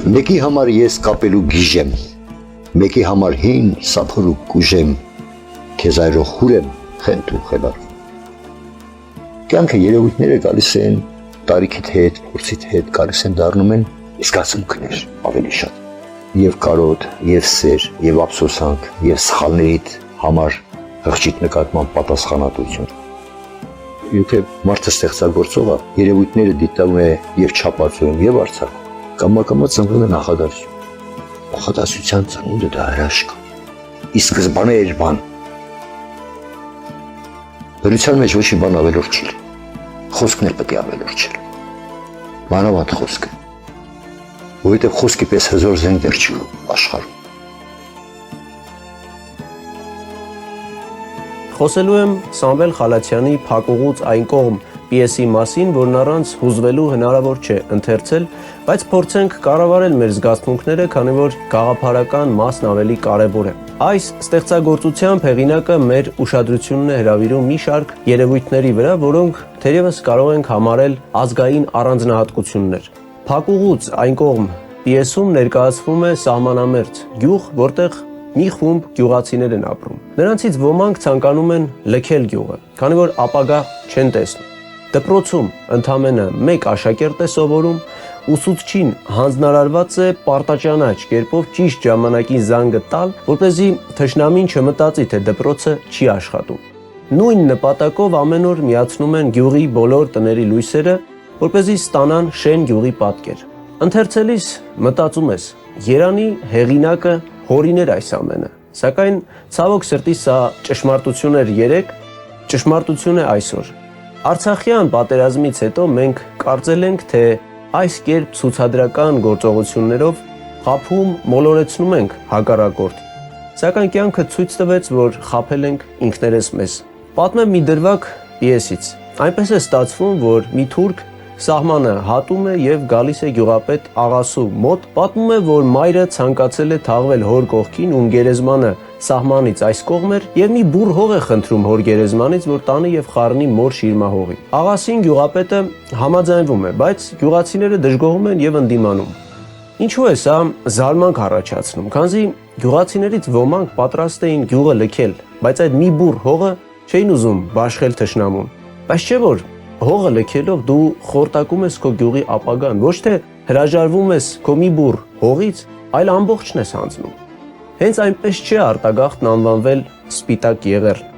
Մեկի համար ես կապելու գիժեմ, մեկի համար հին սափոր ու կուժեմ, քեզ այրող հուրեմ խենթ ու խելար։ Կյանքը երևույթները գալիս են տարիքիդ հետ, փորձիդ հետ գալիս են դառնում են զգացմունքներ ավելի շատ։ Եվ կարոտ, եւ սեր, եւ ափսոսանք, եւ սխալներիդ համար հղջիտ նկատմամբ պատասխանատվություն։ Եթե մարդը ստեղծագործողը երևույթները դիտում է եւ չափածում եւ արցակում, կամակամա ծնվում է նախադասություն։ Նախադասության ծնունդը դա հրաշք։ Ի սկզբանե էր բան։ Բնության մեջ ոչ մի բան ավելորդ չի։ Խոսքն էլ պետք է ավելորդ չէ։ Մանավանդ խոսքը։ Որովհետև խոսքի պես հզոր զենք դեռ չի աշխարհում։ Խոսելու եմ Սամվել Խալաթյանի «Փակուղուց այն կողմ» պիեսի մասին, որն առանց հուզվելու հնարավոր չէ ընթերցել, բայց փորձենք կառավարել մեր զգացմունքները, քանի որ գաղափարական մասն ավելի կարևոր է։ Այս ստեղծագործությամբ հեղինակը մեր ուշադրությունն է հրավիրում մի շարք երևույթների վրա, որոնք թերևս կարող ենք համարել ազգային առանձնահատկություններ։ «Փակուղուց այն կողմ» պիեսում ներկայացվում է սահմանամերձ գյուղ, որտեղ մի խումբ գյուղացիներ են ապրում։ Նրանցից ոմանք ցանկանում են լքել գյուղը, քանի որ ապագա չեն տեսնում։ Դպրոցում ընդամենը մեկ աշակերտ է սովորում, ուսուցչին հանձնարարված է պարտաճանաչ կերպով ճիշտ ժամանակին զանգը տալ, որպեսզի թշնամին չմտածի, թե դպրոցը չի աշխատում։ Նույն նպատակով ամեն օր միացնում են գյուղի բոլոր տների լույսերը, որպեսզի ստանան շեն գյուղի պատկեր։ Ընթերցելիս մտածում ես, երանի հեղինակը հորիներ այս ամենը, սակայն ցավոք սրտի սա ճշմարտություն էր երեկ, ճշմարտություն է այսօր։ Արցախյան պատերազմից հետո մենք կարծել ենք, թե այս կերպ ցուցադրական գործողություններով խաբում, մոլորեցնում ենք հակառակորդին, սակայն կյանքը ցույց տվեց, որ խաբել ենք ինքներս մեզ։ Պատմեմ մի դրվագ պիեսից։ Այնպես է ստացվում, որ մի թուրք սահմանը հատում է եւ գալիս է գյուղապետ աղասու մոտ, պատմում է, որ մայրը ցանկացել է թաղվել հոր կողքին, ում գերեզմանը սահմանից այս կողմ էր, եւ մի բուռ հող է խնդրում հոր գերեզմանից, որ տանի եւ խառնի մոր շիրմահողի։ Աղասին գյուղապետը համաձայնվում է, բայց գյուղացիները դժգոհում են եւ ընդդիմանում։ Ինչու է սա զարմանք առաջացնում, քանզի գյուղացիներից ոմանք պատրաստ էին գյուղը լքել, բայց այդ մի բուռ հողը չէին ուզում բաշխել թշնամուն։ Բայց չէ որ հողը լքելով դու խորտակում ես քո գյուղի ապագան, ոչ թե հրաժարվում ես քո մի բուռ հողից, այլ ամբողջն ես հանձնում։ Հենց այնպես չէ արտագաղթն անվանվել սպիտակ եղեռն։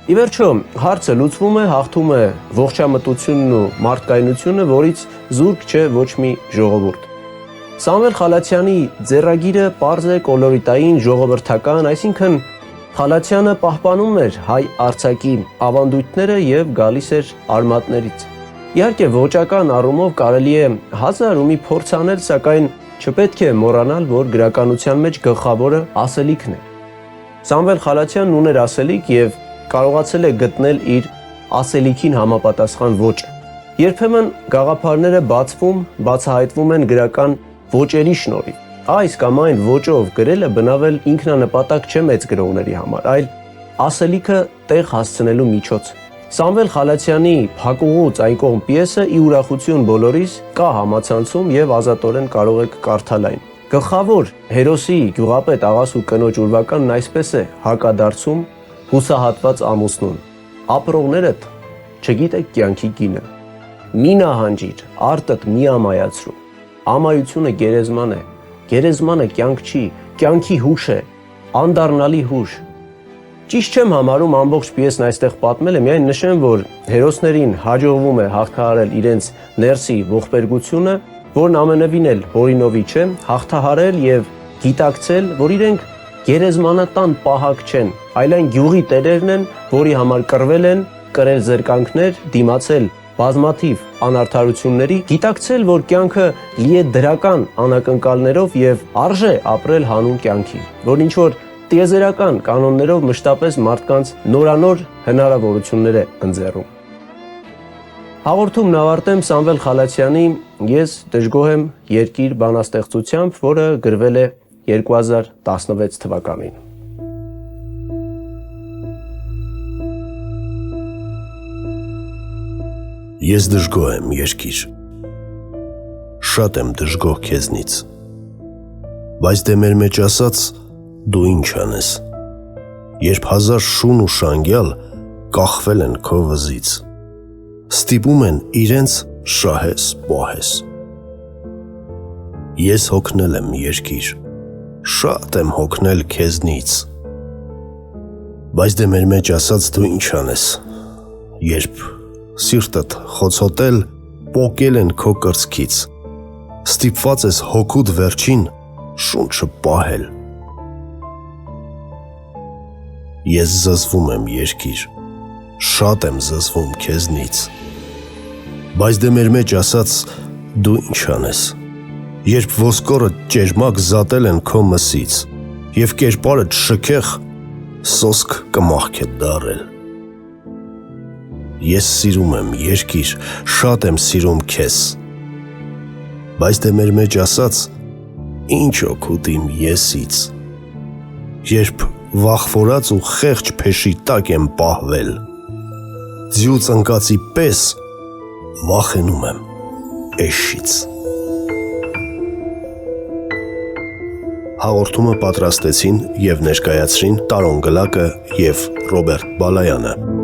Ի վերջո, հարցը լուծվում է, հաղթում է ողջամտությունն ու մարդկայնությունը, որից զուրկ չէ ոչ մի ժողովուրդ։ Սամվել Խալաթյանի ձեռագիրը պարզ է, կոլորիտային, ժողովրդական, այսինքն Խալաթյանը պահպանում էր հայ արձակի ավանդույթները եւ գալիս էր արմատներից։ Իհարկե ոճական առումով կարելի է հազար ու մի փորձ անել, սակայն չպետք է մոռանալ, որ գրականության մեջ գլխավորը ասելիքն է։ Սամվել Խալաթյանն ուներ ասելիք եւ կարողացել է գտնել իր ասելիքին համապատասխան ոճը։ Երբեմն գաղափարները բացահայտվում են գրական ոճերի շնորհիվ։ Այս կամ այն ոճով գրելը բնավել ինքնանպատակ չէ մեծ գրողների համար, այլ ասելիքը տեղ հասցնելու միջոց։ Սամվել Խալաթյանի «Փակուղուց այն կողմ» պիեսը ի ուրախություն բոլորիս կա համացանցում եւ ազատորեն կարող եք կարդալ այն։ Գլխավոր հերոսի գյուղապետ աղասու կնոջ ուրվականն այսպես է հակադարձում հուսահատված ամուսնուն. ապրողներդ չգիտեք կյանքի գինը։ Մի նահանջիր, արտդ մի ամայացրու։ Ամայությունը գերեզման է, գերեզմանը կյանք չի, կյանքի հուշ է, անդառնալի հուշ։ Ճիշտ չեմ համարում ամբողջ պիեսն այստեղ պատմելը, միայն նշեմ, որ հերոսներին հաջողվում է հաղթահարել իրենց ներսի ողբերգությունը, որն ամենևին էլ հորինովի չէ, հաղթահարել եւ գիտակցել, որ իրենք գերեզմանատան պահակ չեն, այլ այն գյուղի տերերն են, որի համար կռվել են, կրել զրկանքներ, դիմացել բազմաթիվ անարդարությունների, գիտակցել, որ կյանքը լի է դրական անակնկալներով եւ արժե ապրել հանուն կյանքի, որ ինչ որ տիեզերական կանոններով մշտապես մարդկանց նորանոր հնարավորություններ է ընձեռում։ Հաղորդումն ավարտեմ Սամվել Խալաթյանի «Ես դժգոհ եմ» երկիր բանաստեղծությամբ, որը գրվել է 2016 թվականին։ Ես դժգոհ եմ երկիր, շատ եմ դժգոհ քեզնից, Բայց դե մեր մեջ ասած դու ինչ անես, երբ հազար շուն ու շանգյալ կախվել են քո վզից, ստիպում են իրենց շահես պահես։ Ես հոգնել եմ երկիր, շատ եմ հոգնել քեզնից, բայց դե մեր մեջ ասած դու ինչ անես, երբ սիրտդ խոցոտել, պոկել են քո կրծքից, ստիպված ես հոգուդ վերջին շունչը պահել։ Ես զզվում եմ երկիր, շատ եմ զզվում քեզնից, բայց դե մեր մեջ ասած դու ինչ անես, երբ ոսկորը ճերմակ զատել են քո մսից և կերպարդ շքեղ սոսկ կմախք է դարել։ Ես սիրում եմ երկիր, շատ եմ սիրում քեզ, բայց դե մեր մեջ ասած ինչ օգուտ իմ եսից, երբ վախվորած ու խեղճ փեշի տակ եմ պահվել, ձյու ծնկածի պես վախենում եմ էշից։ Հաղորդումը պատրաստեցին և ներկայացրին Տարոն Գլակը և Ռոբերտ Բալայանը։